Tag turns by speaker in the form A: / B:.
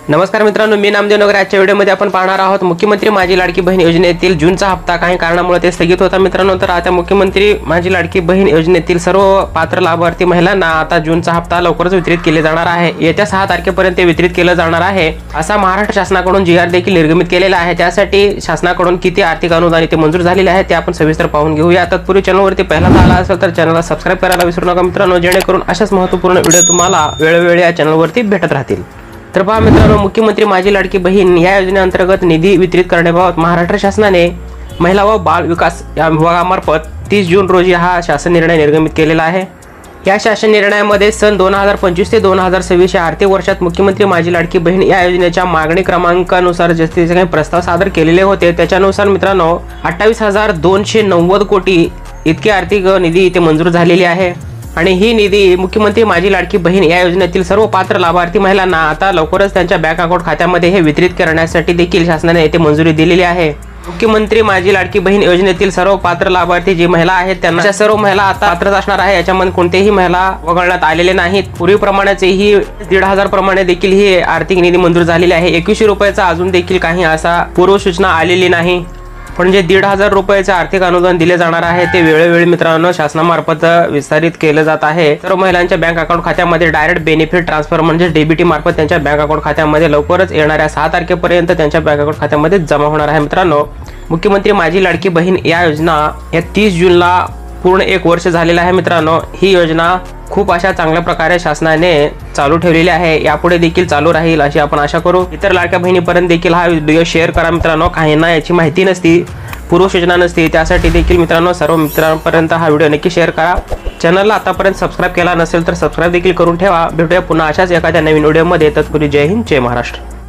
A: नमस्कार मित्रांनो, मी नामदेव नगर। आजच्या व्हिडिओमध्ये आपण पाहणार आहोत मुख्यमंत्री माझी लाडकी बहीण योजनेतील जूनचा हप्ता काही कारणामुळे ते स्थगित होता मित्रांनो। तर आता मुख्यमंत्री माझी लाडकी बहीण योजनेतील सर्व पात्र लाभार्थी महिलांना आता जूनचा हप्ता लवकरच वितरित केले जाणार आहे। येत्या 6 तारखेपर्यंत वितरित केले जाणार आहे असा महाराष्ट्र शासनाकडून GR देखील निर्गमित केलेला आहे। त्यासाठी शासनाकडून किती आर्थिक अनुदान ते मंजूर झालेले आहे ते आपण सविस्तर पाहून घेऊया। तत्पूर्वी चॅनलवरती पहिल्यांदा आला असेल तर चॅनलला सबस्क्राइब करायला विसरू नका मित्रांनो, जेणेकरून अशाच महत्त्वपूर्ण व्हिडिओ तुम्हाला वेळोवेळी या चॅनलवरती भेटत राहतील। तर पहा मित्रांनो, मुख्यमंत्री माझी लाडकी बहीण या योजनेअंतर्गत निधी वितरित करण्याबाबत महाराष्ट्र शासनाने महिला व बाल विकास या विभागामार्फत 30 जून रोजी हा शासन निर्णय निर्गमित केलेला आहे। या शासन निर्णयामध्ये सन 2025 ते 2026 या आर्थिक वर्षात मुख्यमंत्री माझी लाडकी बहीण या योजनेच्या मागणी क्रमांकानुसार जसे काही प्रस्ताव सादर केलेले होते त्याच्यानुसार मित्रांनो 28,290 कोटी इतके आर्थिक निधी इथे मंजूर झालेली आहे। आणि ही निधी मुख्यमंत्री माझी लाडकी बहीण या योजनेतील सर्व पात्र लाभार्थी महिलांना आता लवकरच त्यांच्या बँक अकाउंट खात्यामध्ये हे वितरित करण्यासाठी देखील शासनाने येथे मंजुरी दिलेली आहे। मुख्यमंत्री माझी लाडकी बहीण योजनेतील सर्व पात्र लाभार्थी जी महिला आहेत त्यांना सर्व महिला आता पात्र असणार आहे। याच्यामध्ये कोणतेही महिला वगळण्यात आलेले नाहीत। पूर्वीप्रमाणेच ही 1,500 प्रमाणे देखील ही आर्थिक निधी मंजूर झालेली आहे। 2100 रुपयाचा अजून देखील काही असा पूर्वसूचना आलेली नाही, पण जे 1,500 रुपयाचे आर्थिक अनुदान दिले जाणार आहे ते वेळोवेळी मित्रांनो शासनामार्फत विस्तारित केले जात आहे। सर्व महिलांच्या बँक अकाउंट खात्यामध्ये डायरेक्ट बेनिफिट ट्रान्सफर म्हणजे DBT मार्फत त्यांच्या बँक अकाउंट खात्यामध्ये लवकरच येणाऱ्या 6 तारखेपर्यंत त्यांच्या बँक अकाउंट खात्यामध्ये जमा होणार आहे। मित्रांनो, मुख्यमंत्री माझी लाडकी बहीण या योजना या 30 जूनला पूर्ण 1 वर्ष झालेला आहे। मित्रांनो, ही योजना खूप अशा चांगल्या प्रकारे शासनाने चालू ठेवलेली आहे, यापुढे देखील चालू राहील अशी आपण आशा करू। इतर लाडक्या बहिणीपर्यंत देखील हा व्हिडिओ शेअर करा मित्रांनो। काहींना याची माहिती नसती, पूर्वसूचना नसती, त्यासाठी देखील मित्रांनो सर्व मित्रांपर्यंत हा व्हिडिओ नक्की शेअर करा। चॅनलला आतापर्यंत सबस्क्राइब केला नसेल तर सबस्क्राइब देखील करून ठेवा। भेटूया पुन्हा अशाच एखाद्या नवीन व्हिडिओमध्ये। तत्पूर्वी जय हिंद, जय महाराष्ट्र।